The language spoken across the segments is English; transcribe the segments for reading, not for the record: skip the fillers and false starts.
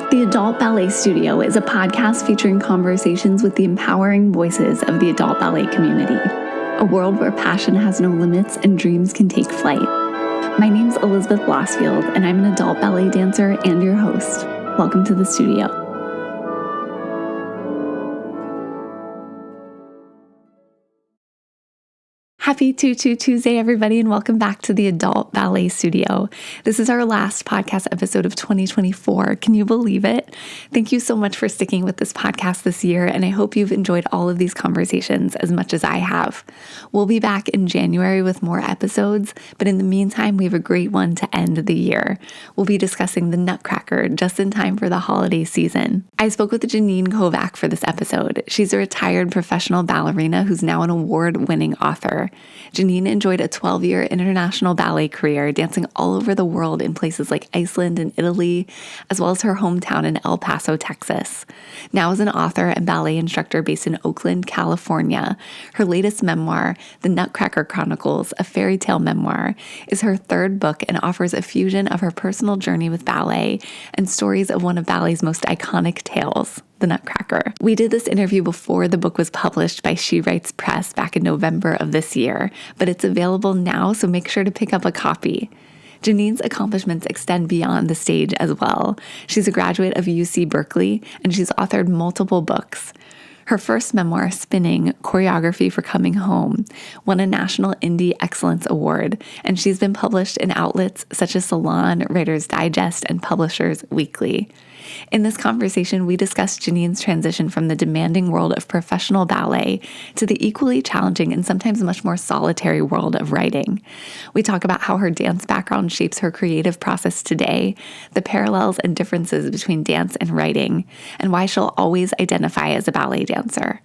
The Adult Ballet Studio is a podcast featuring conversations with the empowering voices of the adult ballet community, a world where passion has no limits and dreams can take flight. My name's Elizabeth Blossfield, and I'm an adult ballet dancer and your host. Welcome to the studio. Happy Tuesday, everybody, and welcome back to the Adult Ballet Studio. This is our last podcast episode of 2024. Can you believe it? Thank you so much for sticking with this podcast this year, and I hope you've enjoyed all of these conversations as much as I have. We'll be back in January with more episodes, but in the meantime, we have a great one to end the year. We'll be discussing the Nutcracker just in time for the holiday season. I spoke with Janine Kovac for this episode. She's a retired professional ballerina who's now an award-winning author. Janine enjoyed a 12-year international ballet career, dancing all over the world in places like Iceland and Italy, as well as her hometown in El Paso, Texas. Now as an author and ballet instructor based in Oakland, California, her latest memoir, The Nutcracker Chronicles, a Fairytale Memoir, is her third book and offers a fusion of her personal journey with ballet and stories of one of ballet's most iconic tales, the Nutcracker. We did this interview before the book was published by She Writes Press back in November of this year, but it's available now, so make sure to pick up a copy. Janine's accomplishments extend beyond the stage as well. She's a graduate of UC Berkeley, and she's authored multiple books. Her first memoir, Spinning, Choreography for Coming Home, won a National Indie Excellence Award, and she's been published in outlets such as Salon, Writer's Digest, and Publishers Weekly. In this conversation, we discussed Janine's transition from the demanding world of professional ballet to the equally challenging and sometimes much more solitary world of writing. We talk about how her dance background shapes her creative process today, the parallels and differences between dance and writing, and why she'll always identify as a ballet dancer.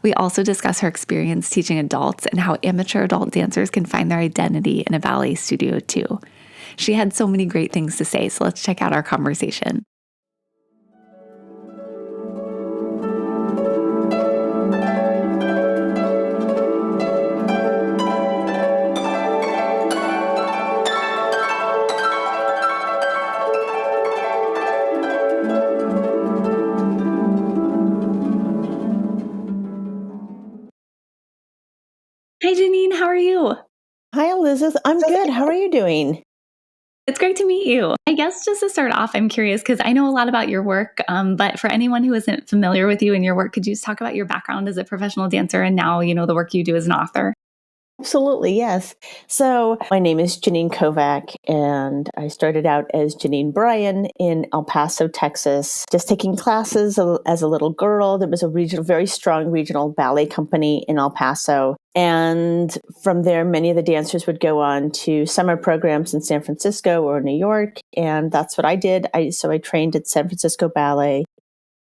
We also discuss her experience teaching adults and how amateur adult dancers can find their identity in a ballet studio too. She had so many great things to say, so let's check out our conversation. Hi, Janine. How are you? Hi, Elizabeth. I'm good. How are you doing? It's great to meet you. I guess just to start off, I'm curious because I know a lot about your work, but for anyone who isn't familiar with you and your work, could you just talk about your background as a professional dancer and now, the work you do as an author? Absolutely, yes. So my name is Janine Kovac, and I started out as Janine Bryan in El Paso, Texas, just taking classes as a little girl. There was a very strong regional ballet company in El Paso. And from there, many of the dancers would go on to summer programs in San Francisco or New York. And that's what I did. So I trained at San Francisco Ballet,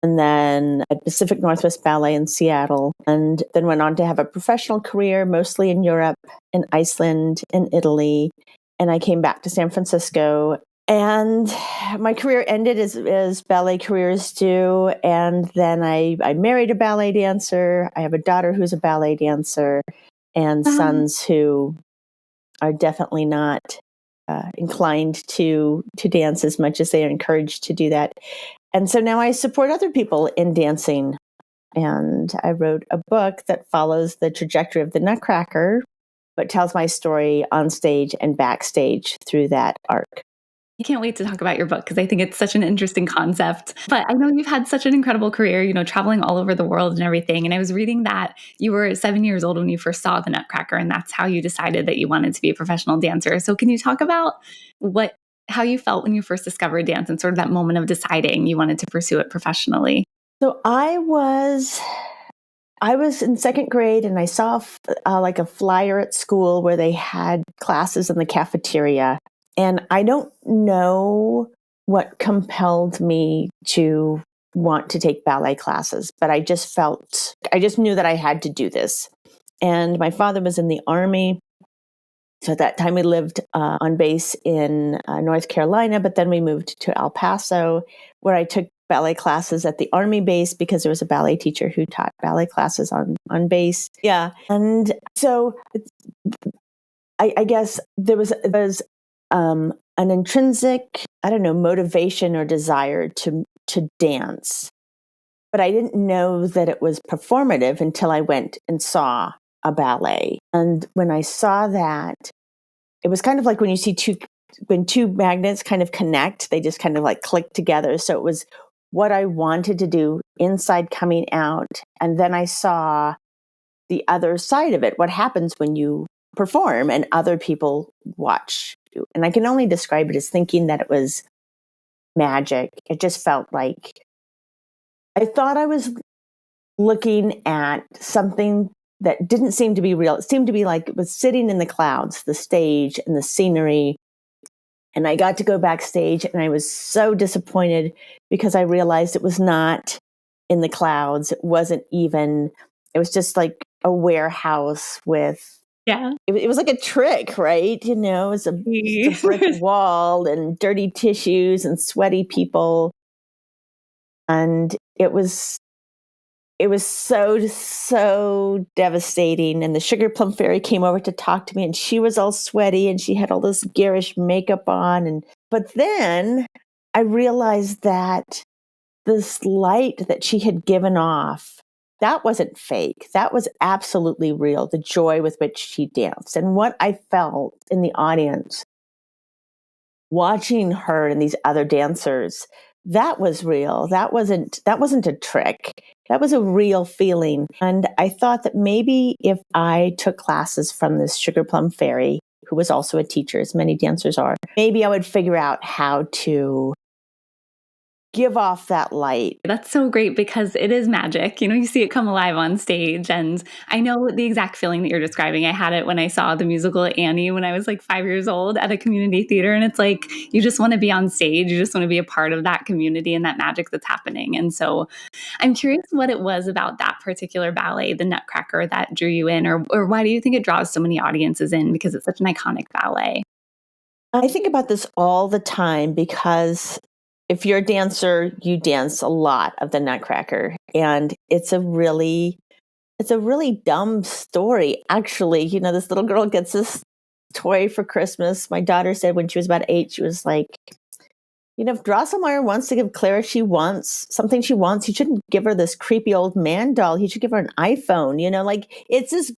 and then at Pacific Northwest Ballet in Seattle, and then went on to have a professional career, mostly in Europe, in Iceland, in Italy. And I came back to San Francisco, and my career ended as ballet careers do. And then I married a ballet dancer. I have a daughter who's a ballet dancer, and sons who are definitely not inclined to dance as much as they are encouraged to do that. And so now I support other people in dancing. And I wrote a book that follows the trajectory of the Nutcracker, but tells my story on stage and backstage through that arc. I can't wait to talk about your book because I think it's such an interesting concept. But I know you've had such an incredible career, traveling all over the world and everything. And I was reading that you were 7 years old when you first saw the Nutcracker, and that's how you decided that you wanted to be a professional dancer. So can you talk about how you felt when you first discovered dance and sort of that moment of deciding you wanted to pursue it professionally? So I was in second grade, and I saw like a flyer at school where they had classes in the cafeteria. And I don't know what compelled me to want to take ballet classes, but I just knew that I had to do this. And my father was in the Army. So at that time we lived on base in North Carolina, but then we moved to El Paso, where I took ballet classes at the Army base because there was a ballet teacher who taught ballet classes on base. Yeah. And so I guess there was an intrinsic, motivation or desire to to dance. But I didn't know that it was performative until I went and saw a ballet. And when I saw that, it was kind of like when you see when two magnets kind of connect, they just kind of like click together. So it was what I wanted to do inside coming out. And then I saw the other side of it, what happens when you perform and other people watch you. And I can only describe it as thinking that it was magic. It just felt like I thought I was looking at something that didn't seem to be real. It seemed to be like it was sitting in the clouds, the stage and the scenery. And I got to go backstage and I was so disappointed because I realized it was not in the clouds. It was just like a warehouse with, it was like a trick, right? You know, it was a brick wall and dirty tissues and sweaty people. And it was so devastating. And the Sugar Plum Fairy came over to talk to me and she was all sweaty and she had all this garish makeup on. But then I realized that this light that she had given off, that wasn't fake. That was absolutely real, the joy with which she danced. And what I felt in the audience, watching her and these other dancers, that was real. That wasn't a trick. That was a real feeling. And I thought that maybe if I took classes from this Sugar Plum Fairy, who was also a teacher, as many dancers are, maybe I would figure out how to give off that light. That's so great because it is magic. You know, you see it come alive on stage. And I know the exact feeling that you're describing. I had it when I saw the musical Annie when I was like 5 years old at a community theater. And it's like, you just want to be on stage. You just want to be a part of that community and that magic that's happening. And so I'm curious what it was about that particular ballet, the Nutcracker, that drew you in, or why do you think it draws so many audiences in? Because it's such an iconic ballet. I think about this all the time because if you're a dancer, you dance a lot of the Nutcracker. And it's a really dumb story. Actually, you know, this little girl gets this toy for Christmas. My daughter said when she was about 8, she was like, you know, if Drosselmeyer wants to give Clara something she wants, he shouldn't give her this creepy old man doll. He should give her an iPhone, you know, like it's this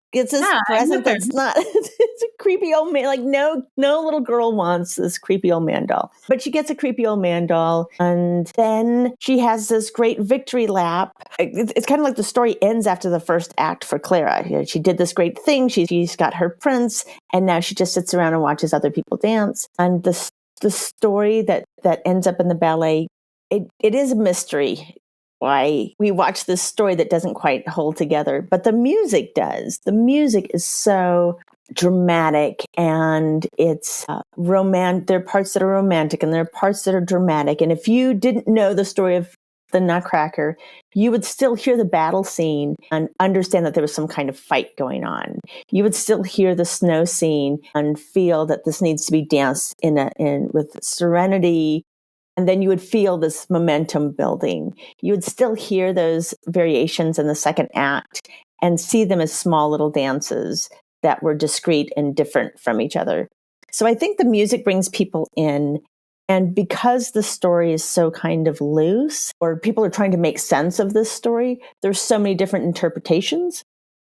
present that's not, it's a creepy old man. Like no little girl wants this creepy old man doll, but she gets a creepy old man doll. And then she has this great victory lap. It's kind of like the story ends after the first act for Clara. You know, she did this great thing. She's got her prince and now she just sits around and watches other people dance. And the story that ends up in the ballet, it is a mystery why we watch this story that doesn't quite hold together, but the music does. The music is so dramatic and it's romantic. There are parts that are romantic and there are parts that are dramatic. And if you didn't know the story of the Nutcracker, you would still hear the battle scene and understand that there was some kind of fight going on. You would still hear the snow scene and feel that this needs to be danced with serenity. And then you would feel this momentum building. You would still hear those variations in the second act and see them as small little dances that were discrete and different from each other. So I think the music brings people in. And because the story is so kind of loose, or people are trying to make sense of this story, there's so many different interpretations.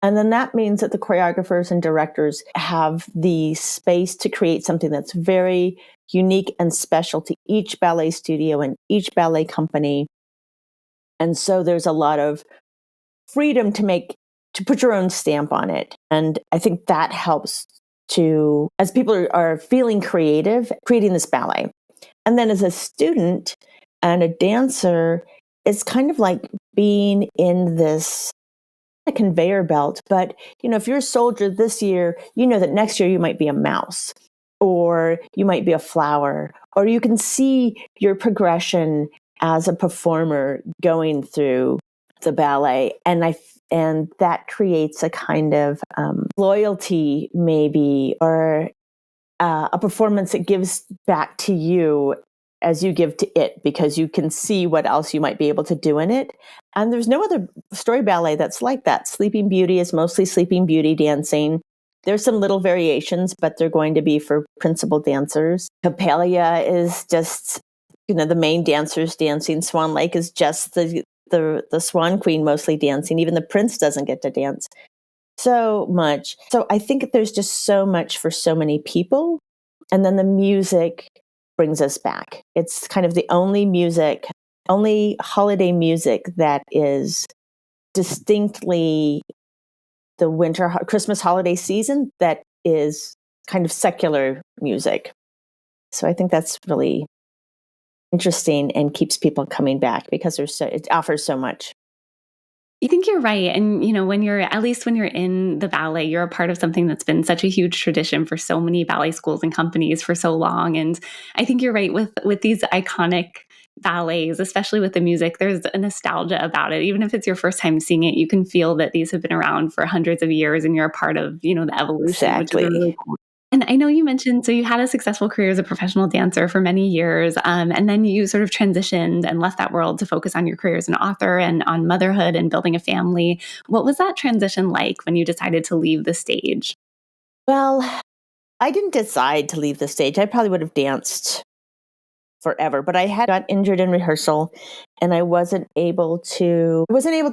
And then that means that the choreographers and directors have the space to create something that's very unique and special to each ballet studio and each ballet company. And so there's a lot of freedom to put your own stamp on it. And I think that helps as people are feeling creative, creating this ballet. And then as a student and a dancer, it's kind of like being in this conveyor belt. But, you know, if you're a soldier this year, you know that next year you might be a mouse or you might be a flower, or you can see your progression as a performer going through the ballet. And that creates a kind of loyalty maybe, or a performance that gives back to you as you give to it, because you can see what else you might be able to do in it. And there's no other story ballet that's like that. Sleeping Beauty is mostly Sleeping Beauty dancing. There's some little variations, but they're going to be for principal dancers. Coppelia is just the main dancers dancing. Swan Lake is just the Swan Queen mostly dancing. Even the prince doesn't get to dance so much. So I think there's just so much for so many people. And then the music brings us back. It's kind of the only holiday music that is distinctly the Christmas holiday season that is kind of secular music. So I think that's really interesting and keeps people coming back because it offers so much. I think you're right. And, at least when you're in the ballet, you're a part of something that's been such a huge tradition for so many ballet schools and companies for so long. And I think you're right with these iconic ballets, especially with the music, there's a nostalgia about it. Even if it's your first time seeing it, you can feel that these have been around for hundreds of years and you're a part of, the evolution, which is Exactly. really cool. And I know you mentioned, so you had a successful career as a professional dancer for many years, and then you sort of transitioned and left that world to focus on your career as an author and on motherhood and building a family. What was that transition like when you decided to leave the stage? Well, I didn't decide to leave the stage. I probably would have danced forever, but I had got injured in rehearsal and I wasn't able to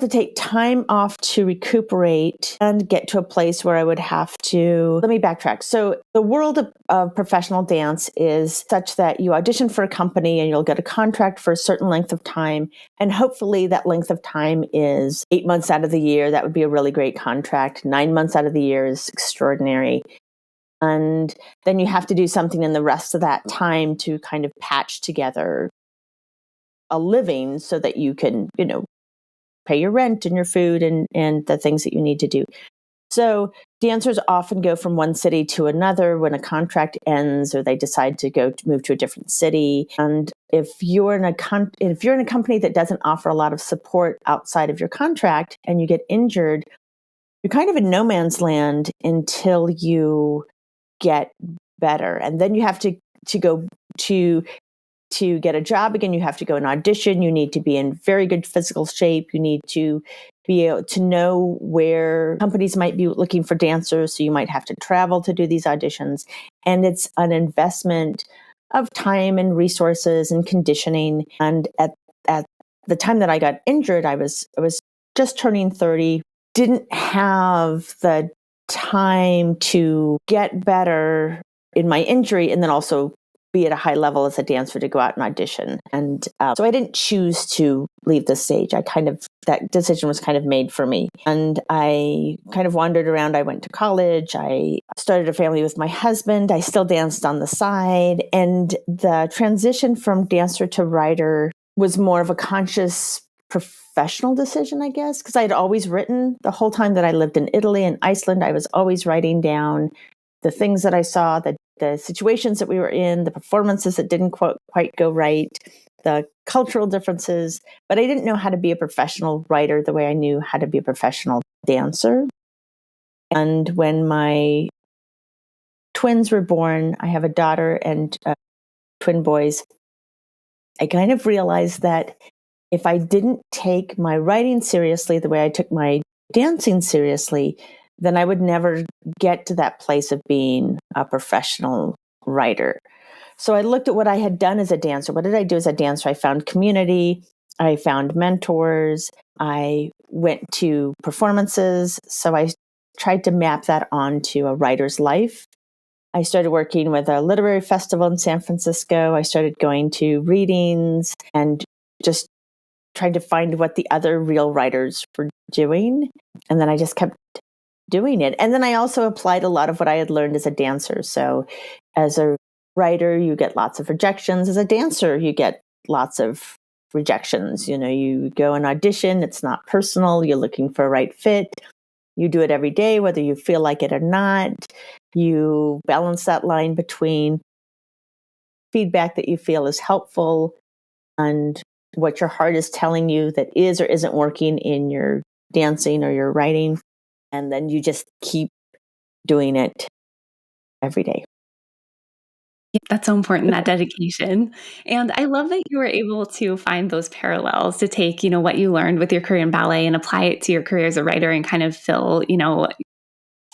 take time off to recuperate and get to a place where I would have to, let me backtrack. So the world of professional dance is such that you audition for a company and you'll get a contract for a certain length of time. And hopefully that length of time is 8 months out of the year. That would be a really great contract. 9 months out of the year is extraordinary. And then you have to do something in the rest of that time to kind of patch together a living so that you can, pay your rent and your food and the things that you need to do. So dancers often go from one city to another when a contract ends or they decide to move to a different city. And if you're in a company that doesn't offer a lot of support outside of your contract and you get injured, you're kind of in no man's land until you get better. And then you have to go to get a job again. You have to go and audition. You need to be in very good physical shape. You need to be able to know where companies might be looking for dancers. So you might have to travel to do these auditions. And it's an investment of time and resources and conditioning. And at the time that I got injured, I was just turning 30, didn't have the time to get better in my injury and then also be at a high level as a dancer to go out and audition. And so I didn't choose to leave the stage. That decision was kind of made for me. And I kind of wandered around. I went to college. I started a family with my husband. I still danced on the side. And the transition from dancer to writer was more of a conscious professional decision, I guess, because I had always written the whole time that I lived in Italy and Iceland. I was always writing down the things that I saw, the situations that we were in, the performances that didn't quite go right, the cultural differences. But I didn't know how to be a professional writer the way I knew how to be a professional dancer. And when my twins were born, I have a daughter and twin boys, I kind of realized that if I didn't take my writing seriously the way I took my dancing seriously, then I would never get to that place of being a professional writer. So I looked at what I had done as a dancer. What did I do as a dancer? I found community. I found mentors. I went to performances. So I tried to map that onto a writer's life. I started working with a literary festival in San Francisco. I started going to readings and just trying to find what the other real writers were doing. And then I just kept doing it. And then I also applied a lot of what I had learned as a dancer. So as a writer, you get lots of rejections. As a dancer, you get lots of rejections. You go and audition. It's not personal. You're looking for a right fit. You do it every day, whether you feel like it or not. You balance that line between feedback that you feel is helpful and what your heart is telling you that is or isn't working in your dancing or your writing. And then you just keep doing it every day. That's so important, that dedication. And I love that you were able to find those parallels to take, what you learned with your career in ballet and apply it to your career as a writer and kind of fill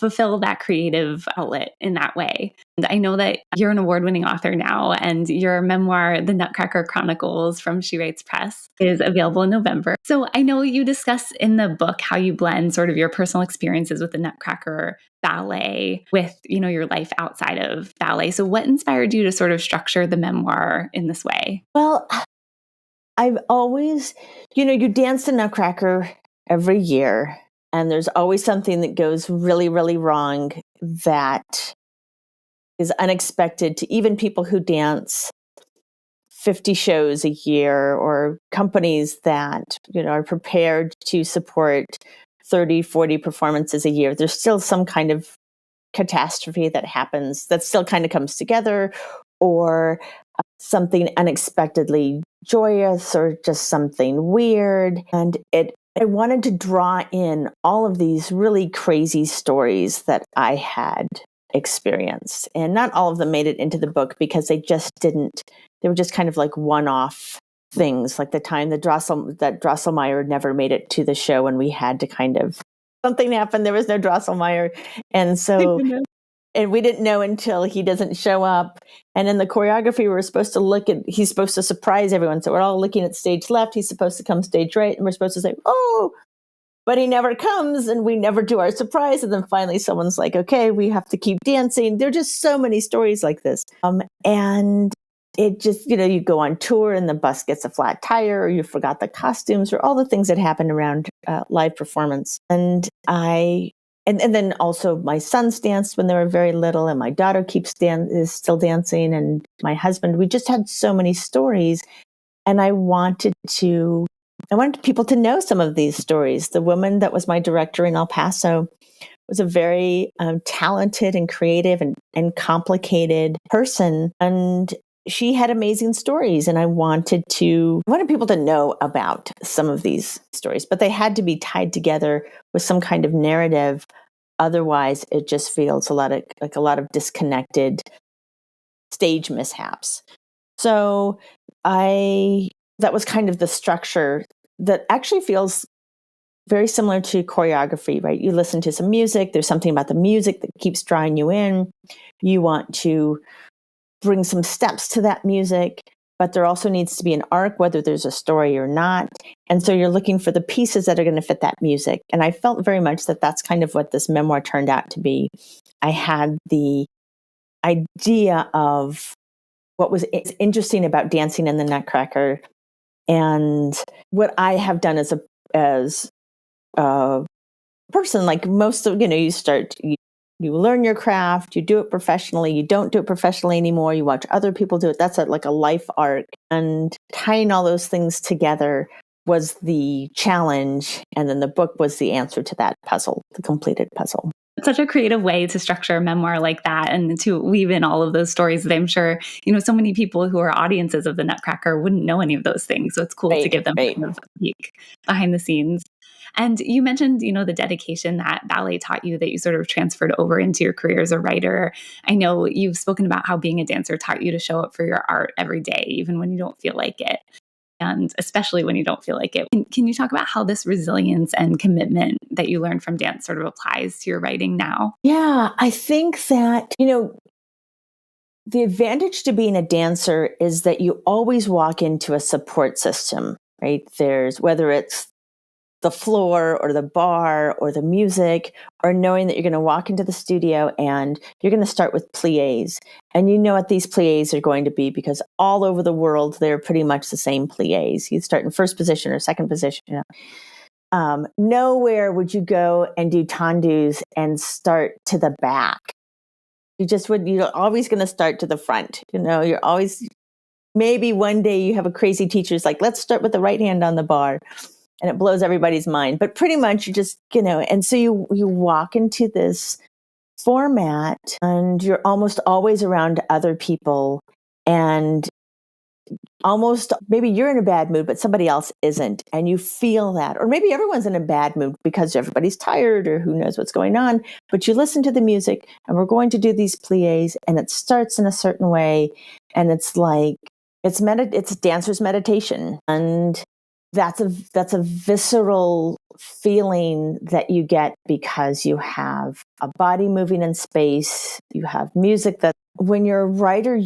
fulfill that creative outlet in that way. And I know that you're an award-winning author now, and your memoir, The Nutcracker Chronicles from She Writes Press, is available in November. So I know you discuss in the book how you blend sort of your personal experiences with the Nutcracker ballet with, your life outside of ballet. So what inspired you to sort of structure the memoir in this way? Well, I've always, you dance the Nutcracker every year, and there's always something that goes really, really wrong that is unexpected to even people who dance 50 shows a year, or companies that, are prepared to support 30, 40 performances a year. There's still some kind of catastrophe that happens that still kind of comes together, or something unexpectedly joyous, or just something weird. And I wanted to draw in all of these really crazy stories that I had experienced. And not all of them made it into the book because they were just kind of like one-off things, like the time that Drosselmeyer never made it to the show, and we had to something happened. There was no Drosselmeyer. And so, and we didn't know until he doesn't show up. And in the choreography, he's supposed to surprise everyone. So we're all looking at stage left. He's supposed to come stage right. And we're supposed to say, oh, but he never comes, and we never do our surprise. And then finally someone's like, okay, we have to keep dancing. There are just so many stories like this. And it just, you go on tour and the bus gets a flat tire, or you forgot the costumes, or all the things that happen around live performance. And and then also my sons danced when they were very little, and my daughter is still dancing, and my husband. We just had so many stories, and I wanted people to know some of these stories. The woman that was my director in El Paso was a very talented and creative and complicated person, and she had amazing stories, and I wanted people to know about some of these stories, but they had to be tied together with some kind of narrative. Otherwise, it just feels a lot of disconnected stage mishaps. So that was kind of the structure that actually feels very similar to choreography, right? You listen to some music, there's something about the music that keeps drawing you in. You want to bring some steps to that music, but there also needs to be an arc, whether there's a story or not. And so you're looking for the pieces that are going to fit that music. And I felt very much that that's kind of what this memoir turned out to be. I had the idea of what was interesting about dancing in the Nutcracker, and what I have done as a person, like most of, you learn your craft, you do it professionally, you don't do it professionally anymore, you watch other people do it. That's like a life arc. And tying all those things together was the challenge. And then the book was the answer to that puzzle, the completed puzzle. It's such a creative way to structure a memoir like that, and to weave in all of those stories that I'm sure, so many people who are audiences of the Nutcracker wouldn't know any of those things. So it's cool to give them kind of a peek behind the scenes. And you mentioned, the dedication that ballet taught you, that you sort of transferred over into your career as a writer. I know you've spoken about how being a dancer taught you to show up for your art every day, even when you don't feel like it, and especially when you don't feel like it. Can you talk about how this resilience and commitment that you learned from dance sort of applies to your writing now? Yeah, I think that, the advantage to being a dancer is that you always walk into a support system, right? Whether it's the floor or the bar or the music, or knowing that you're going to walk into the studio and you're going to start with pliés. And you know what these pliés are going to be, because all over the world, they're pretty much the same pliés. You start in first position or second position. Nowhere would you go and do tendus and start to the back. You're always going to start to the front. You're always, maybe one day you have a crazy teacher who's like, let's start with the right hand on the bar. And it blows everybody's mind. But pretty much you just, and so you walk into this format, and you're almost always around other people, and almost maybe you're in a bad mood, but somebody else isn't. And you feel that. Or maybe everyone's in a bad mood because everybody's tired, or who knows what's going on. But you listen to the music, and we're going to do these pliés, and it starts in a certain way. And it's like, it's dancer's meditation. And that's a visceral feeling that you get because you have a body moving in space, you have music. That when you're a writer,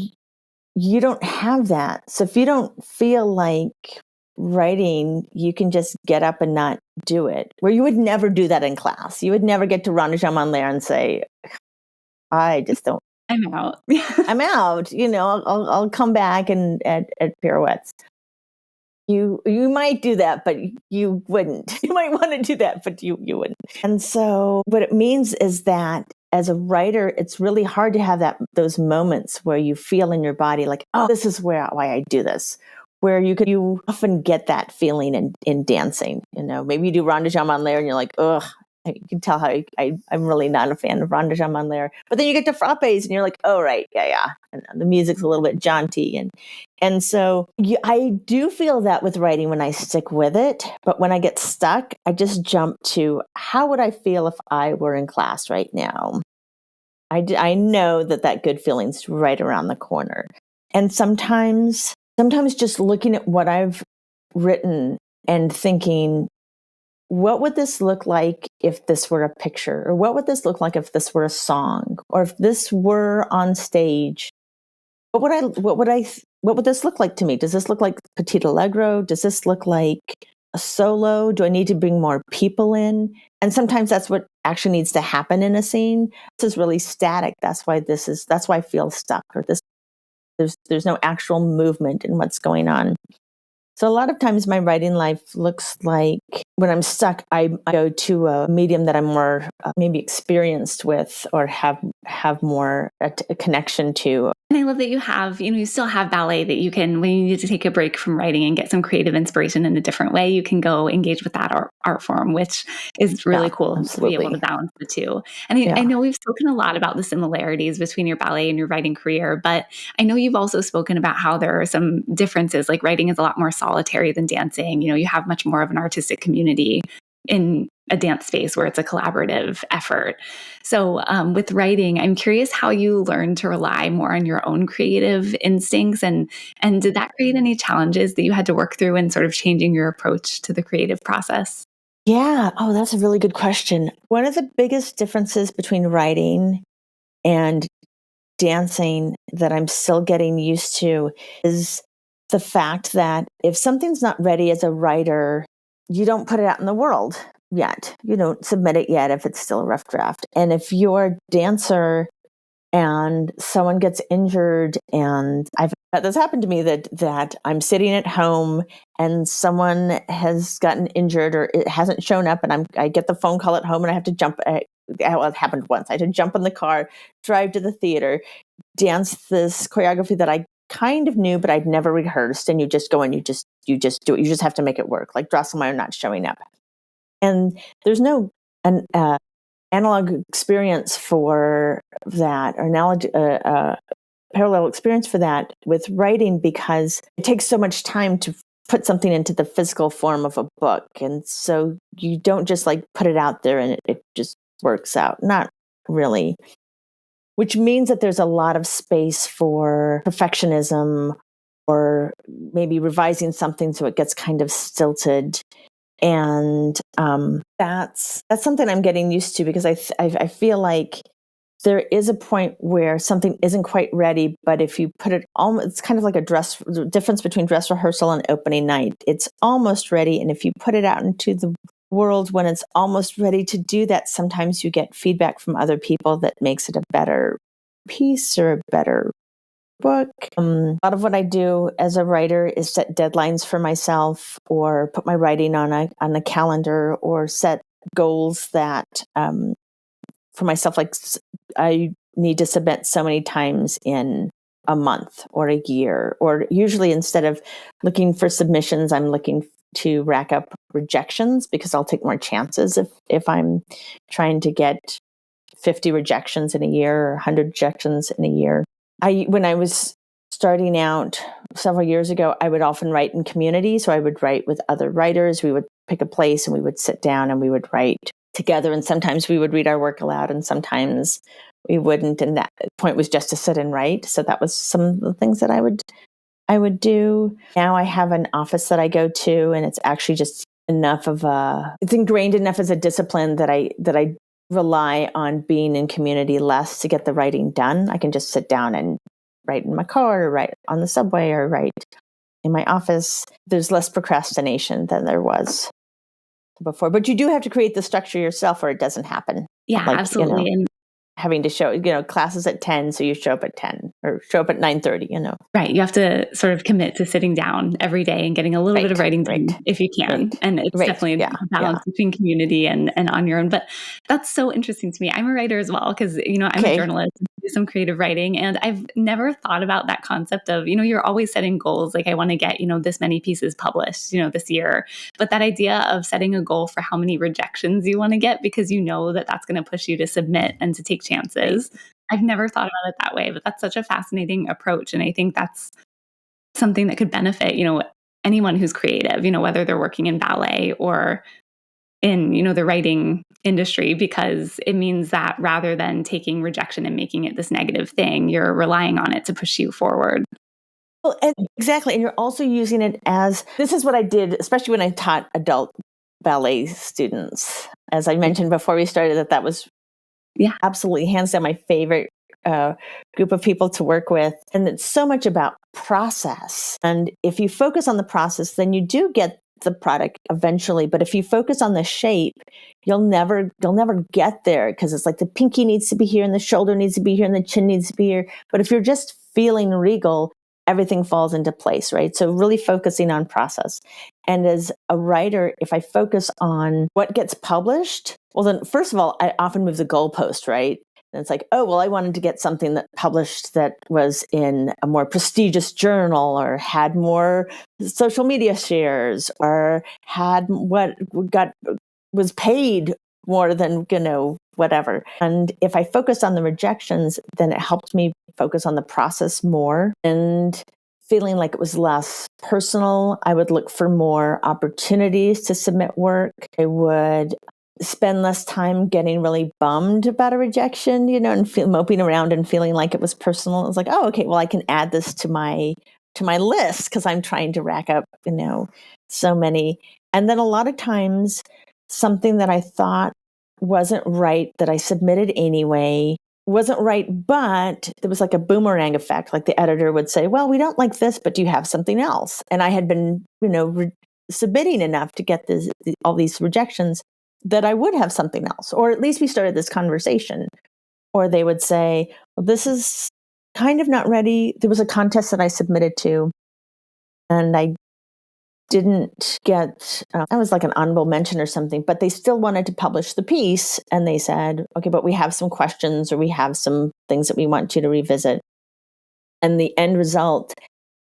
you don't have that. So if you don't feel like writing, you can just get up and not do it. Where you would never do that in class. You would never get to Rendezvous Lair and say, I just don't. I'm out. I'm out. I'll come back and at pirouettes. You might do that, but you wouldn't. You might want to do that, but you wouldn't. And so what it means is that as a writer, it's really hard to have those moments where you feel in your body like, oh, this is why I do this. Where you often get that feeling in dancing. Maybe you do Rendezvous Lair and you're like, ugh. You can tell how I'm really not a fan of Rendezvous Lair. But then you get to frappes and you're like, oh, right, yeah. And the music's a little bit jaunty. And so I do feel that with writing when I stick with it. But when I get stuck, I just jump to how would I feel if I were in class right now? I know that good feeling's right around the corner. And sometimes just looking at what I've written and thinking, what would this look like if this were a picture? Or what would this look like if this were a song? Or if this were on stage? What would this look like to me? Does this look like Petit Allegro? Does this look like a solo? Do I need to bring more people in? And sometimes that's what actually needs to happen in a scene. This is really static. That's why I feel stuck, or there's no actual movement in what's going on. So a lot of times my writing life looks like when I'm stuck, I go to a medium that I'm more maybe experienced with or have more a connection to. And I love that you have, you still have ballet that you can, when you need to take a break from writing and get some creative inspiration in a different way, you can go engage with that art form, which is really cool absolutely. To be able to balance the two. And I know we've spoken a lot about the similarities between your ballet and your writing career, but I know you've also spoken about how there are some differences, like writing is a lot more solitary than dancing. You have much more of an artistic community in a dance space where it's a collaborative effort. So with writing, I'm curious how you learned to rely more on your own creative instincts, and did that create any challenges that you had to work through in sort of changing your approach to the creative process? Yeah. Oh, that's a really good question. One of the biggest differences between writing and dancing that I'm still getting used to is the fact that if something's not ready as a writer, you don't put it out in the world yet. You don't submit it yet if it's still a rough draft. And if you're a dancer and someone gets injured, and that's happened to me, that I'm sitting at home and someone has gotten injured or it hasn't shown up, and I get the phone call at home and I have to jump. It happened once. I had to jump in the car, drive to the theater, dance this choreography that I kind of knew, but I'd never rehearsed. And you just go and you just do it. You just have to make it work. Like Drosselmeyer not showing up, and there's no analog experience for that, or parallel experience for that with writing, because it takes so much time to put something into the physical form of a book, and so you don't just like put it out there and it just works out. Not really. Which means that there's a lot of space for perfectionism, or maybe revising something so it gets kind of stilted. And that's something I'm getting used to, because I feel like there is a point where something isn't quite ready, but if you put it it's kind of like the difference between dress rehearsal and opening night. It's almost ready, and if you put it out into the world when it's almost ready to do that, sometimes you get feedback from other people that makes it a better piece or a better book. A lot of what I do as a writer is set deadlines for myself, or put my writing on a calendar, or set goals that for myself, like I need to submit so many times in a month or a year, or usually instead of looking for submissions, I'm looking to rack up rejections, because I'll take more chances if I'm trying to get 50 rejections in a year or 100 rejections in a year. When I was starting out several years ago, I would often write in community. So I would write with other writers. We would pick a place and we would sit down and we would write together. And sometimes we would read our work aloud, and sometimes we wouldn't. And that point was just to sit and write. So that was some of the things that I would do. Now I have an office that I go to, and it's actually just it's ingrained enough as a discipline that I rely on being in community less to get the writing done. I can just sit down and write in my car or write on the subway or write in my office. There's less procrastination than there was before, but you do have to create the structure yourself or it doesn't happen. Yeah, absolutely. And having to show, classes at 10. So you show up at 10 or show up at 9:30, Right. You have to sort of commit to sitting down every day and getting a little bit of writing done if you can. Right. And it's definitely a balance between community and on your own. But that's so interesting to me. I'm a writer as well because, I'm a journalist, do some creative writing. And I've never thought about that concept of, you're always setting goals. Like I want to get, this many pieces published, this year. But that idea of setting a goal for how many rejections you want to get because that that's going to push you to submit and to take chances. I've never thought about it that way, but that's such a fascinating approach. And I think that's something that could benefit, anyone who's creative, whether they're working in ballet or in, the writing industry, because it means that rather than taking rejection and making it this negative thing, you're relying on it to push you forward. Well, exactly. And you're also using it this is what I did, especially when I taught adult ballet students. As I mentioned before we started, that was absolutely hands down my favorite group of people to work with. And it's so much about process. And if you focus on the process, then you do get the product eventually. But if you focus on the shape, you'll never get there because it's like the pinky needs to be here and the shoulder needs to be here and the chin needs to be here. But if you're just feeling regal, everything falls into place, right? So really focusing on process. And as a writer, if I focus on what gets published, well, then first of all, I often move the goalpost, right? And it's like, oh, well, I wanted to get something that published that was in a more prestigious journal or had more social media shares or had was paid more than, whatever. And if I focused on the rejections, then it helped me focus on the process more and feeling like it was less personal. I would look for more opportunities to submit work. I would spend less time getting really bummed about a rejection, and moping around and feeling like it was personal. It was like, oh, okay, well, I can add this to my list because I'm trying to rack up, so many. And then a lot of times something that I thought wasn't right that I submitted anyway wasn't right, but there was like a boomerang effect. Like the editor would say, well, we don't like this, but do you have something else? And I had been, submitting enough to get all these rejections that I would have something else, or at least we started this conversation. Or they would say, well, this is kind of not ready. There was a contest that I submitted to, and I didn't get, I was like an honorable mention or something, but they still wanted to publish the piece. And they said, okay, but we have some questions or we have some things that we want you to revisit. And the end result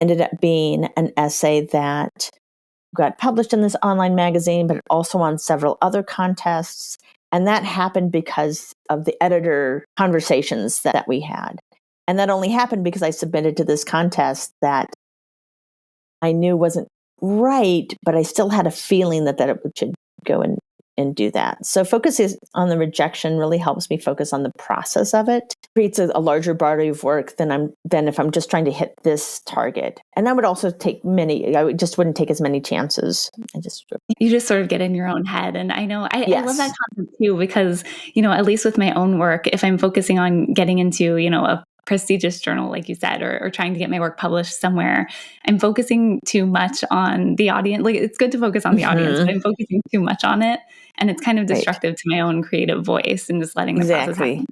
ended up being an essay that got published in this online magazine, but also on several other contests. And that happened because of the editor conversations that we had. And that only happened because I submitted to this contest that I knew wasn't right, but I still had a feeling that it should go and do that. So focus on the rejection really helps me focus on the process of it. Creates a larger body of work than if I'm just trying to hit this target. And I would also just wouldn't take as many chances. You just sort of get in your own head. And I know I love that concept too, because, at least with my own work, if I'm focusing on getting into, a prestigious journal, like you said, or trying to get my work published somewhere, I'm focusing too much on the audience. Like it's good to focus on the audience, but I'm focusing too much on it. And it's kind of destructive to my own creative voice and just letting the process happen.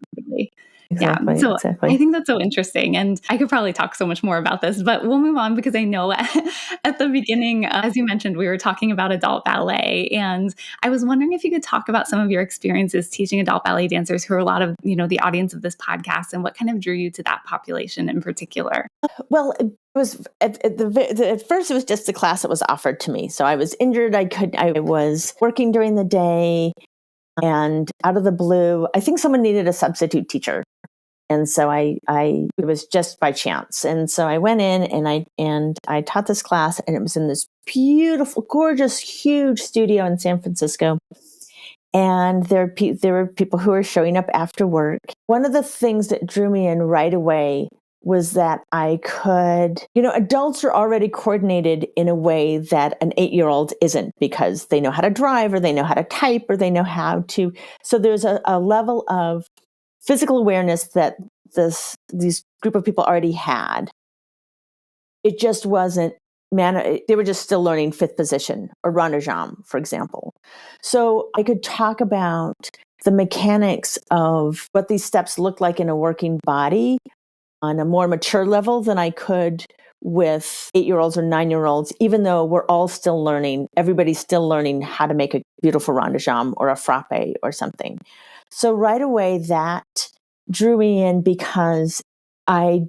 Exactly. So I think that's so interesting. And I could probably talk so much more about this, but we'll move on because I know at the beginning, as you mentioned, we were talking about adult ballet. And I was wondering if you could talk about some of your experiences teaching adult ballet dancers who are a lot of, the audience of this podcast, and what kind of drew you to that population in particular. Well, it was at first it was just a class that was offered to me. So I was injured. I was working during the day. And out of the blue, I think someone needed a substitute teacher. And so it was just by chance. And so I went in and I taught this class, and it was in this beautiful, gorgeous, huge studio in San Francisco. And there were people who were showing up after work. One of the things that drew me in right away was that I could, adults are already coordinated in a way that an 8-year-old isn't, because they know how to drive or they know how to type or they know how to. So there's a level of physical awareness that these group of people already had. It just wasn't, they were just still learning fifth position or rond de jambe, for example. So I could talk about the mechanics of what these steps look like in a working body on a more mature level than I could with 8-year-olds or 9-year-olds, even though we're all still learning, everybody's still learning how to make a beautiful rond de jambe or a frappe or something. So right away that drew me in, because it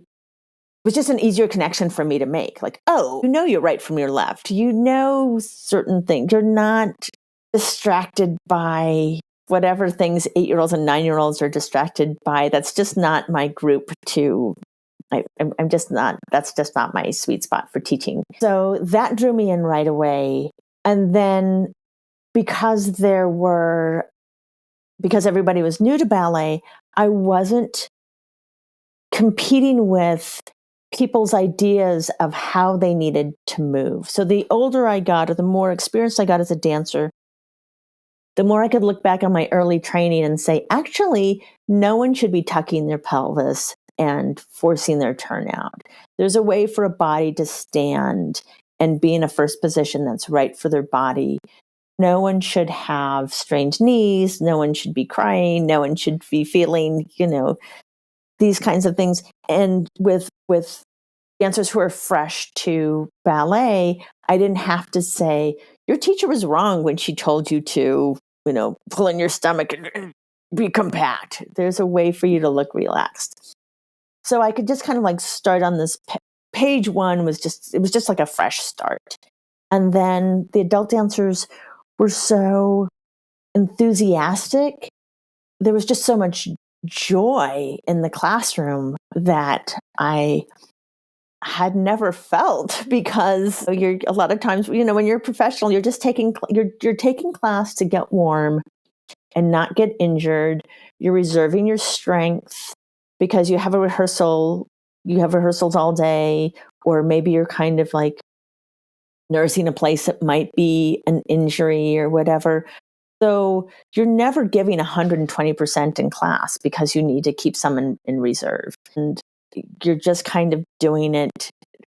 was just an easier connection for me to make. Like, oh, your right from your left. Certain things. You're not distracted by whatever things 8-year-olds and 9-year-olds are distracted by. That's just not my group I'm just not, that's just not my sweet spot for teaching. So that drew me in right away. And then because everybody was new to ballet, I wasn't competing with people's ideas of how they needed to move. So the older I got, or the more experienced I got as a dancer, the more I could look back on my early training and say, actually, no one should be tucking their pelvis and forcing their turnout. There's a way for a body to stand and be in a first position that's right for their body. No one should have strained knees. No one should be crying. No one should be feeling, these kinds of things. And with dancers who are fresh to ballet, I didn't have to say, your teacher was wrong when she told you to, pull in your stomach and be compact. There's a way for you to look relaxed. So I could just kind of like start on this page one it was just like a fresh start. And then the adult dancers were so enthusiastic. There was just so much joy in the classroom that I had never felt, because you're a lot of times, when you're a professional, you're just taking class to get warm and not get injured. You're reserving your strength because you have rehearsals all day, or maybe you're kind of like nursing a place that might be an injury or whatever. So you're never giving 120% in class because you need to keep some in reserve. And you're just kind of doing it.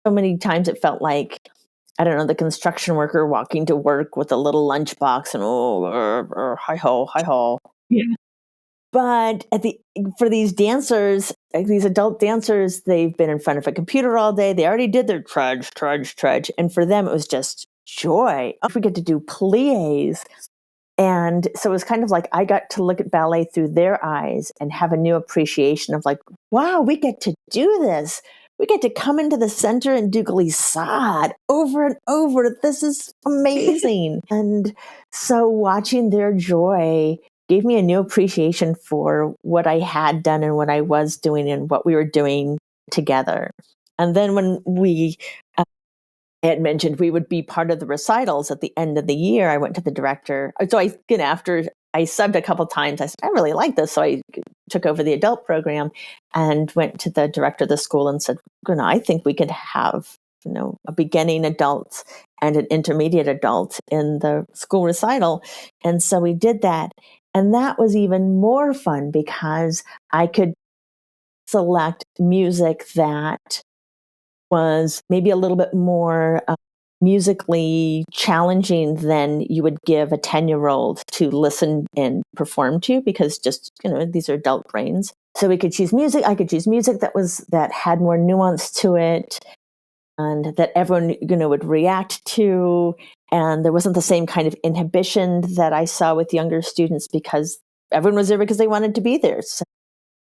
So many times it felt like, I don't know, the construction worker walking to work with a little lunchbox and hi-ho. Yeah. But for these dancers, these adult dancers, they've been in front of a computer all day. They already did their trudge. And for them, it was just joy. Oh, we get to do pliés. And so it was kind of like I got to look at ballet through their eyes and have a new appreciation of like, wow, we get to do this. We get to come into the center and do glissade over and over. This is amazing. And so watching their joy gave me a new appreciation for what I had done and what I was doing and what we were doing together. And then when I had mentioned we would be part of the recitals at the end of the year, I went to the director. So after I subbed a couple of times, I said, I really like this. So I took over the adult program and went to the director of the school and said, I think we could have, a beginning adult and an intermediate adult in the school recital. And so we did that. And that was even more fun because I could select music that was maybe a little bit more musically challenging than you would give a 10-year-old to listen and perform to, because just, these are adult brains. So we could choose music. I could choose music that had more nuance to it and that everyone, would react to. And there wasn't the same kind of inhibition that I saw with younger students because everyone was there because they wanted to be there. So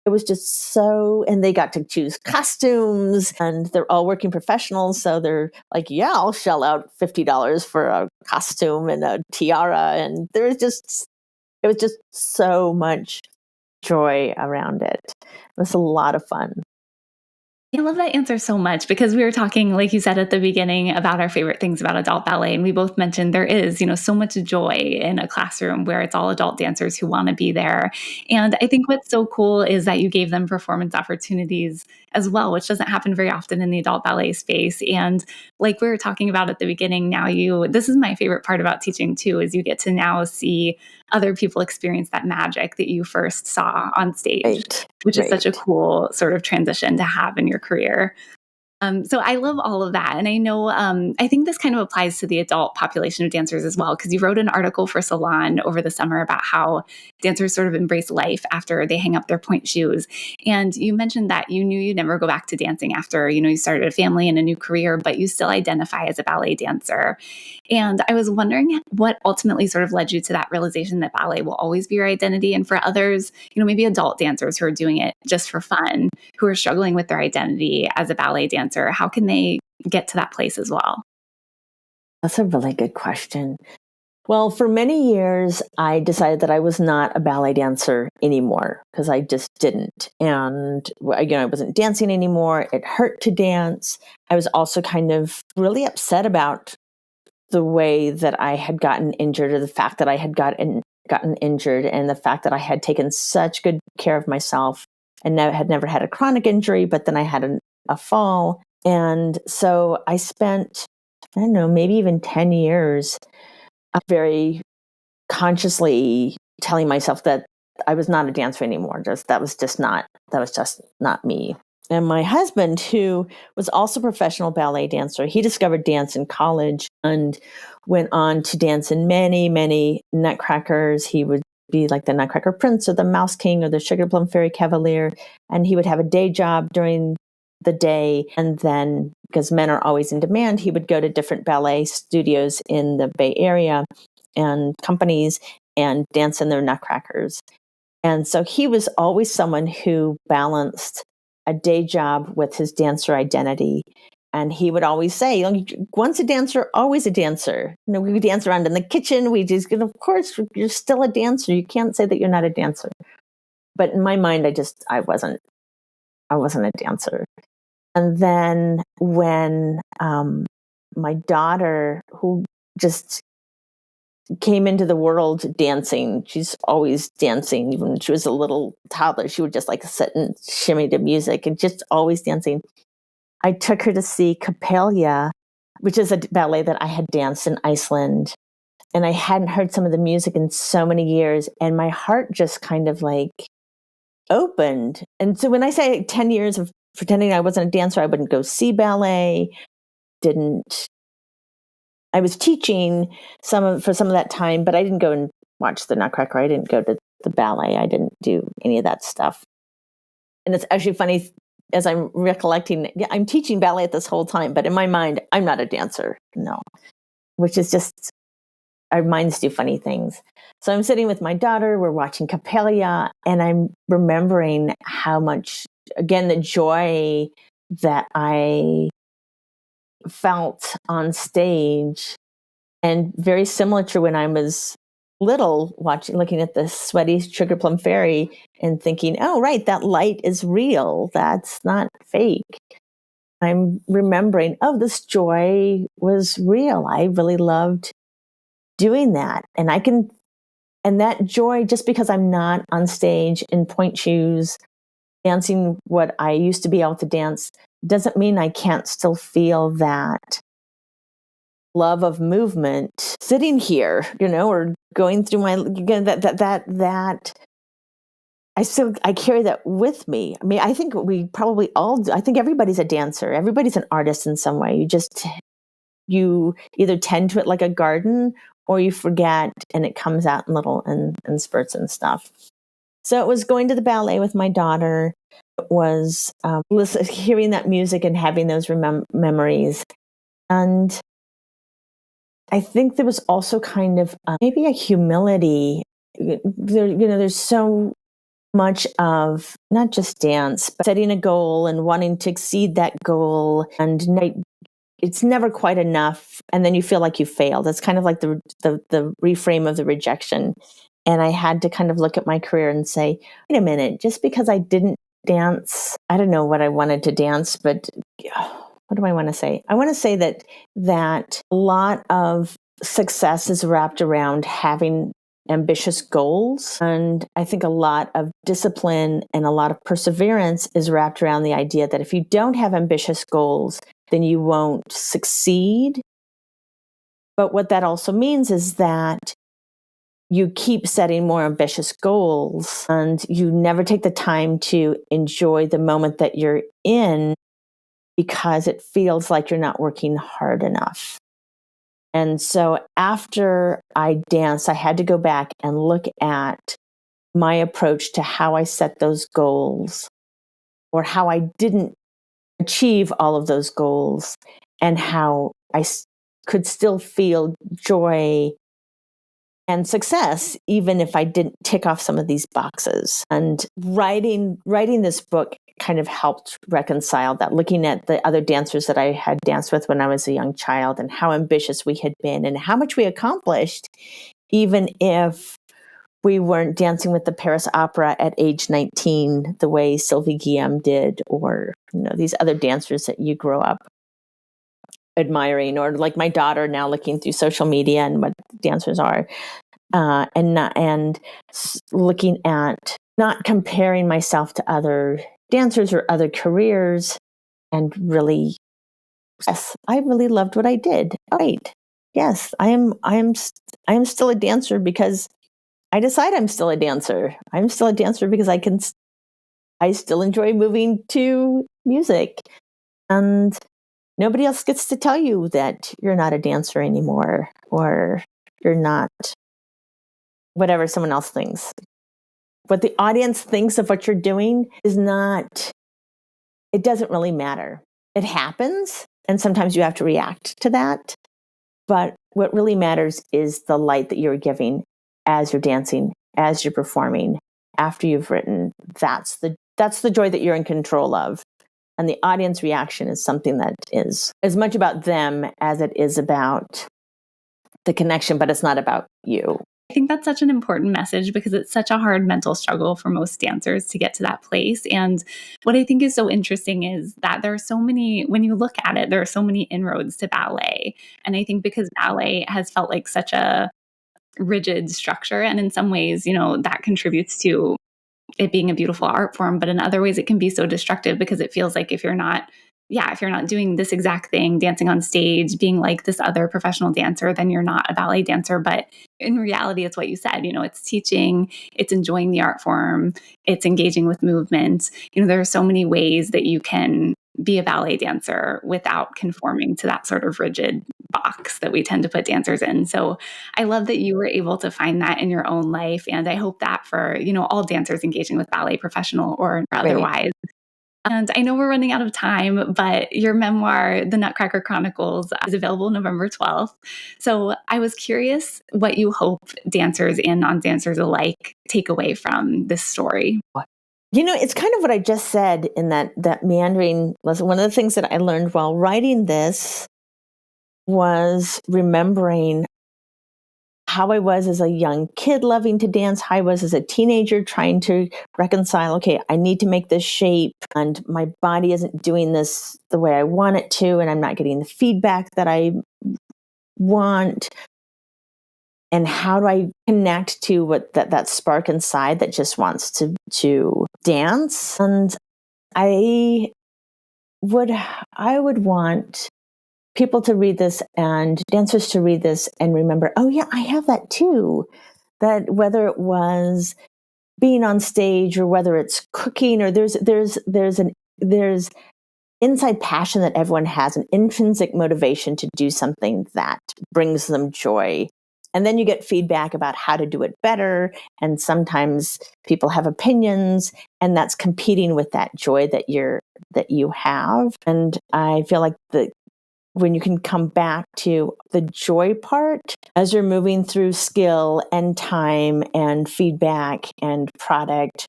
it was just and they got to choose costumes, and they're all working professionals. So they're like, yeah, I'll shell out $50 for a costume and a tiara. And it was just so much joy around it. It was a lot of fun. I love that answer so much, because we were talking, like you said at the beginning, about our favorite things about adult ballet. And we both mentioned there is, so much joy in a classroom where it's all adult dancers who want to be there. And I think what's so cool is that you gave them performance opportunities as well, which doesn't happen very often in the adult ballet space. And like we were talking about at the beginning, this is my favorite part about teaching too, is you get to now see other people experience that magic that you first saw on stage, which is such a cool sort of transition to have in your career. So I love all of that. And I know, I think this kind of applies to the adult population of dancers as well, because you wrote an article for Salon over the summer about how dancers sort of embrace life after they hang up their point shoes. And you mentioned that you knew you'd never go back to dancing after, you started a family and a new career, but you still identify as a ballet dancer. And I was wondering what ultimately sort of led you to that realization that ballet will always be your identity. And for others, maybe adult dancers who are doing it just for fun, who are struggling with their identity as a ballet dancer, how can they get to that place as well? That's a really good question. Well, for many years, I decided that I was not a ballet dancer anymore because I just didn't. And again, I wasn't dancing anymore. It hurt to dance. I was also kind of really upset about the way that I had gotten injured, or the fact that I had gotten injured, and the fact that I had taken such good care of myself and had never had a chronic injury, but then I had a fall. And so I spent, I don't know, maybe even 10 years very consciously telling myself that I was not a dancer anymore. That was just not me. And my husband, who was also a professional ballet dancer, he discovered dance in college and went on to dance in many, many Nutcrackers. He would be like the Nutcracker Prince or the Mouse King or the Sugar Plum Fairy Cavalier. And he would have a day job during the day. And then, because men are always in demand, he would go to different ballet studios in the Bay Area and companies and dance in their Nutcrackers. And so he was always someone who balanced a day job with his dancer identity. And he would always say, once a dancer, always a dancer. We would dance around in the kitchen. Of course, you're still a dancer. You can't say that you're not a dancer. But in my mind, I wasn't a dancer. And then when my daughter, who just came into the world dancing, she's always dancing. Even when she was a little toddler, she would just like sit and shimmy to music and just always dancing. I took her to see Coppelia, which is a ballet that I had danced in Iceland. And I hadn't heard some of the music in so many years. And my heart just kind of like opened. And so when I say 10 years of pretending I wasn't a dancer, I wouldn't go see ballet. I was teaching for some of that time, but I didn't go and watch the Nutcracker. I didn't go to the ballet. I didn't do any of that stuff. And it's actually funny, as I'm recollecting, I'm teaching ballet this whole time, but in my mind, I'm not a dancer. No, which is just, our minds do funny things. So I'm sitting with my daughter, we're watching Coppelia, and I'm remembering how much, again, the joy that I felt on stage, and very similar to when I was little, looking at the sweaty Sugar Plum Fairy and thinking, oh, right, that light is real. That's not fake. I'm remembering, oh, this joy was real. I really loved doing that. And that joy, just because I'm not on stage in point shoes, dancing what I used to be able to dance, doesn't mean I can't still feel that love of movement sitting here, or going through that I carry that with me. I mean, I think we probably all do. I think everybody's a dancer. Everybody's an artist in some way. You either tend to it like a garden, or you forget and it comes out in little and spurts and stuff. So it was going to the ballet with my daughter. It was hearing that music and having those memories. And I think there was also kind of maybe a humility. There's so much of not just dance, but setting a goal and wanting to exceed that goal, and it's never quite enough. And then you feel like you failed. It's kind of like the reframe of the rejection. And I had to kind of look at my career and say, wait a minute, just because I didn't dance, I don't know what I wanted to dance, but what do I want to say? I want to say that a lot of success is wrapped around having ambitious goals. And I think a lot of discipline and a lot of perseverance is wrapped around the idea that if you don't have ambitious goals, then you won't succeed. But what that also means is that you keep setting more ambitious goals and you never take the time to enjoy the moment that you're in because it feels like you're not working hard enough. And so after I danced, I had to go back and look at my approach to how I set those goals or how I didn't achieve all of those goals and how I could still feel joy and success, even if I didn't tick off some of these boxes. And writing this book kind of helped reconcile that, looking at the other dancers that I had danced with when I was a young child and how ambitious we had been and how much we accomplished, even if we weren't dancing with the Paris Opera at age 19, the way Sylvie Guillaume did, or these other dancers that you grow up admiring, or like my daughter now looking through social media and what dancers are, and looking at not comparing myself to other dancers or other careers, and really, yes, I really loved what I did. Right? Yes, I am still a dancer because I decide I'm still a dancer. I'm still a dancer because I still enjoy moving to music, and nobody else gets to tell you that you're not a dancer anymore, or you're not whatever someone else thinks. What the audience thinks of what you're doing it doesn't really matter. It happens, and sometimes you have to react to that. But what really matters is the light that you're giving as you're dancing, as you're performing, after you've written. That's the joy that you're in control of. And the audience reaction is something that is as much about them as it is about the connection, but it's not about you. I think that's such an important message because it's such a hard mental struggle for most dancers to get to that place. And what I think is so interesting is that there are so many, when you look at it, there are so many inroads to ballet. And I think because ballet has felt like such a rigid structure, and in some ways, that contributes to it being a beautiful art form, but in other ways it can be so destructive because it feels like if you're not doing this exact thing, dancing on stage, being like this other professional dancer, then you're not a ballet dancer. But in reality, it's what you said, it's teaching, it's enjoying the art form, it's engaging with movement. There are so many ways that you can be a ballet dancer without conforming to that sort of rigid box that we tend to put dancers in. So I love that you were able to find that in your own life. And I hope that for, all dancers engaging with ballet, professional or otherwise. And I know we're running out of time, but your memoir, The Nutcracker Chronicles, is available November 12th. So I was curious what you hope dancers and non-dancers alike take away from this story. It's kind of what I just said in that meandering lesson. One of the things that I learned while writing this was remembering how I was as a young kid loving to dance, how I was as a teenager trying to reconcile, okay, I need to make this shape and my body isn't doing this the way I want it to, and I'm not getting the feedback that I want. And how do I connect to what that spark inside that just wants to dance? And I would want people to read this and dancers to read this and remember, oh yeah, I have that too. That whether it was being on stage or whether it's cooking, or there's inside passion that everyone has, an intrinsic motivation to do something that brings them joy. And then you get feedback about how to do it better. And sometimes people have opinions, and that's competing with that joy that you have. And I feel like when you can come back to the joy part as you're moving through skill and time and feedback and product,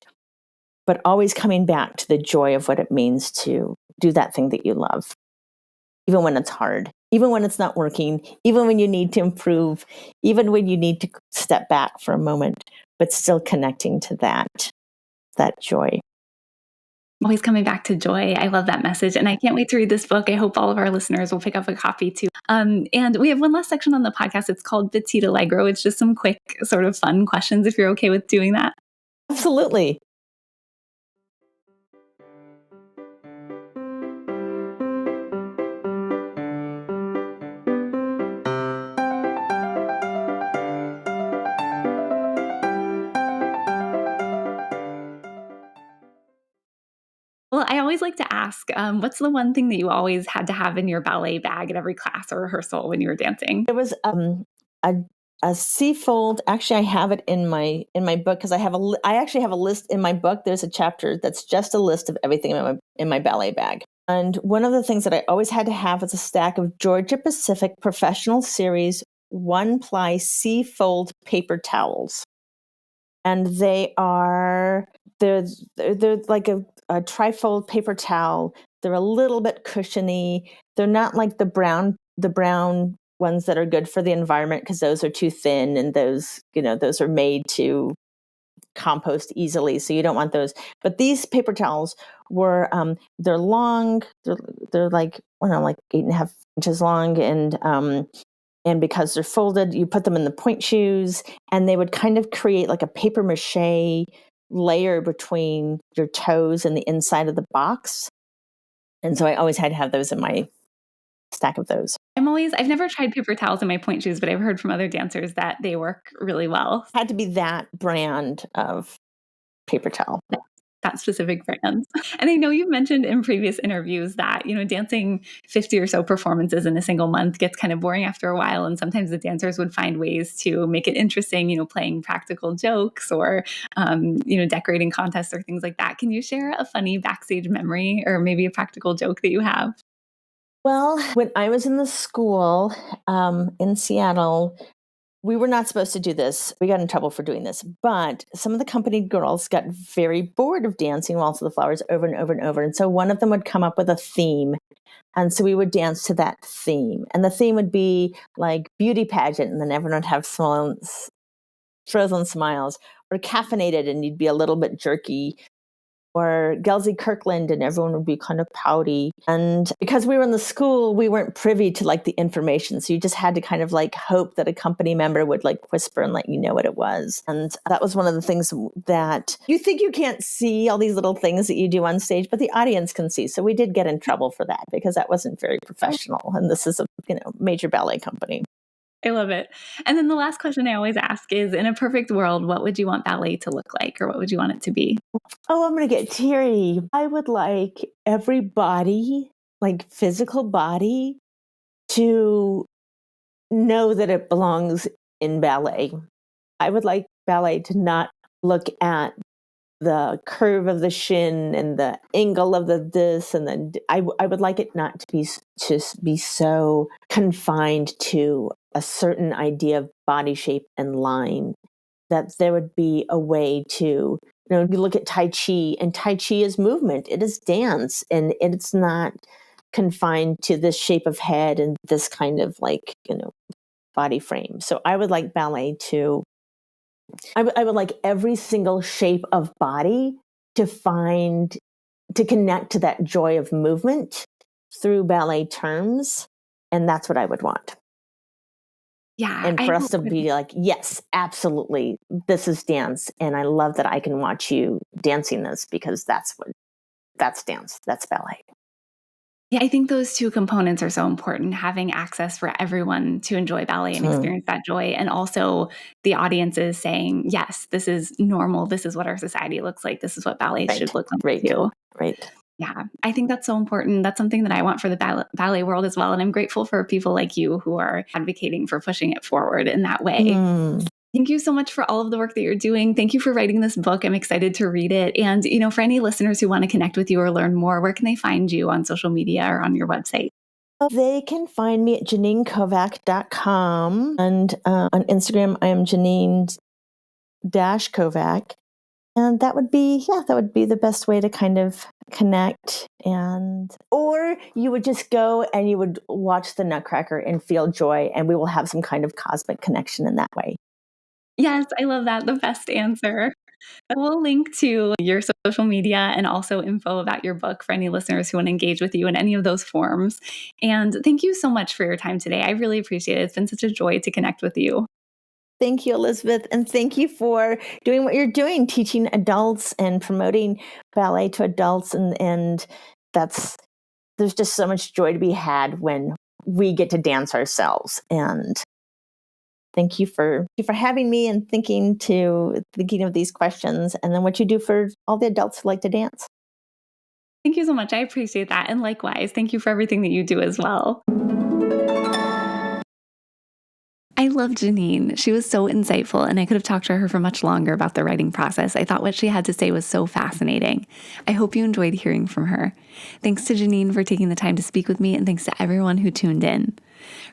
but always coming back to the joy of what it means to do that thing that you love, even when it's hard, even when it's not working, even when you need to improve, even when you need to step back for a moment, but still connecting to that joy. Always coming back to joy. I love that message. And I can't wait to read this book. I hope all of our listeners will pick up a copy too. And we have one last section on the podcast. It's called Petite Allegro. It's just some quick sort of fun questions if you're okay with doing that. Absolutely. Well, I always like to ask, what's the one thing that you always had to have in your ballet bag at every class or rehearsal when you were dancing? There was a C-fold. Actually, I have it in my book because I actually have a list in my book. There's a chapter that's just a list of everything in my ballet bag. And one of the things that I always had to have was a stack of Georgia Pacific Professional Series 1-ply C-fold paper towels. And they're like a trifold paper towel. They're a little bit cushiony. They're not like the brown ones that are good for the environment because those are too thin, and those are made to compost easily, so you don't want those. But these paper towels were they're long. They're like, I don't know, like 8.5 inches long, and because they're folded, you put them in the point shoes, and they would kind of create like a paper mache layer between your toes and the inside of the box. And so I always had to have those in my stack of those. I've never tried paper towels in my point shoes, but I've heard from other dancers that they work really well. Had to be that brand of paper towel. That specific brand. And I know you've mentioned in previous interviews that, dancing 50 or so performances in a single month gets kind of boring after a while. And sometimes the dancers would find ways to make it interesting, playing practical jokes or, decorating contests or things like that. Can you share a funny backstage memory or maybe a practical joke that you have? Well, when I was in the school in Seattle, we were not supposed to do this. We got in trouble for doing this. But some of the company girls got very bored of dancing Waltz of the Flowers over and over and over. And so one of them would come up with a theme. And so we would dance to that theme. And the theme would be like beauty pageant. And then everyone would have frozen smiles, or caffeinated and you'd be a little bit jerky, or Gelsey Kirkland and everyone would be kind of pouty. And because we were in the school, we weren't privy to like the information. So you just had to kind of like hope that a company member would like whisper and let you know what it was. And that was one of the things that you think you can't see, all these little things that you do on stage, but the audience can see. So we did get in trouble for that because that wasn't very professional. And this is a major ballet company. I love it. And then the last question I always ask is, in a perfect world, what would you want ballet to look like, or what would you want it to be? Oh, I'm going to get teary. I would like every body, like physical body, to know that it belongs in ballet. I would like ballet to not look at the curve of the shin and the angle of the this, and then I would like it not to be so confined to a certain idea of body shape and line, that there would be a way to, you look at Tai Chi, and Tai Chi is movement, it is dance, and it's not confined to this shape of head and this kind of like, body frame. So I would like ballet to, I would like every single shape of body to connect to that joy of movement through ballet terms. And that's what I would want. Yeah. And for us to be like, yes, absolutely, this is dance. And I love that I can watch you dancing this, because that's dance. That's ballet. Yeah, I think those two components are so important, having access for everyone to enjoy ballet and experience that joy. And also the audiences saying, yes, this is normal. This is what our society looks like. This is what ballet should look like too. Right. Yeah, I think that's so important. That's something that I want for the ballet world as well. And I'm grateful for people like you who are advocating for pushing it forward in that way. Thank you so much for all of the work that you're doing. Thank you for writing this book. I'm excited to read it. And, for any listeners who want to connect with you or learn more, where can they find you on social media or on your website? They can find me at JanineKovac.com. And on Instagram, I am Janine-Kovac. And that would be the best way to kind of connect. Or you would just go and you would watch the Nutcracker and feel joy, and we will have some kind of cosmic connection in that way. Yes, I love that. The best answer. We'll link to your social media and also info about your book for any listeners who want to engage with you in any of those forms. And thank you so much for your time today. I really appreciate it. It's been such a joy to connect with you. Thank you, Elizabeth. And thank you for doing what you're doing, teaching adults and promoting ballet to adults. And there's just so much joy to be had when we get to dance ourselves. And thank you for having me and thinking of these questions and then what you do for all the adults who like to dance. Thank you so much. I appreciate that. And likewise, thank you for everything that you do as well. I love Janine. She was so insightful, and I could have talked to her for much longer about the writing process. I thought what she had to say was so fascinating. I hope you enjoyed hearing from her. Thanks to Janine for taking the time to speak with me, and thanks to everyone who tuned in.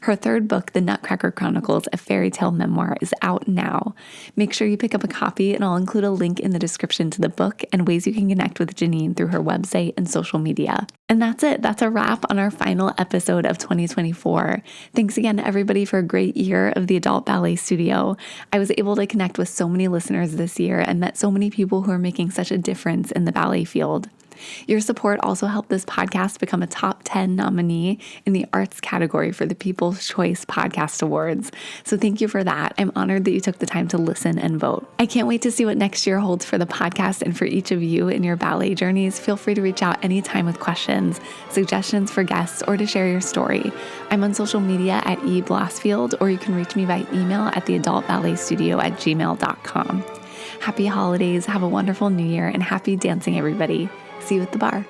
Her third book, The Nutcracker Chronicles, a Fairytale Memoir, is out now. Make sure you pick up a copy, and I'll include a link in the description to the book and ways you can connect with Janine through her website and social media. And that's it. That's a wrap on our final episode of 2024. Thanks again to everybody for a great year of the Adult Ballet Studio. I was able to connect with so many listeners this year and met so many people who are making such a difference in the ballet field. Your support also helped this podcast become a top 10 nominee in the arts category for the People's Choice Podcast Awards. So thank you for that. I'm honored that you took the time to listen and vote. I can't wait to see what next year holds for the podcast and for each of you in your ballet journeys. Feel free to reach out anytime with questions, suggestions for guests, or to share your story. I'm on social media at eblosfield, or you can reach me by email at theadultballetstudio@gmail.com. Happy holidays, have a wonderful new year, and happy dancing, everybody. See you at the bar.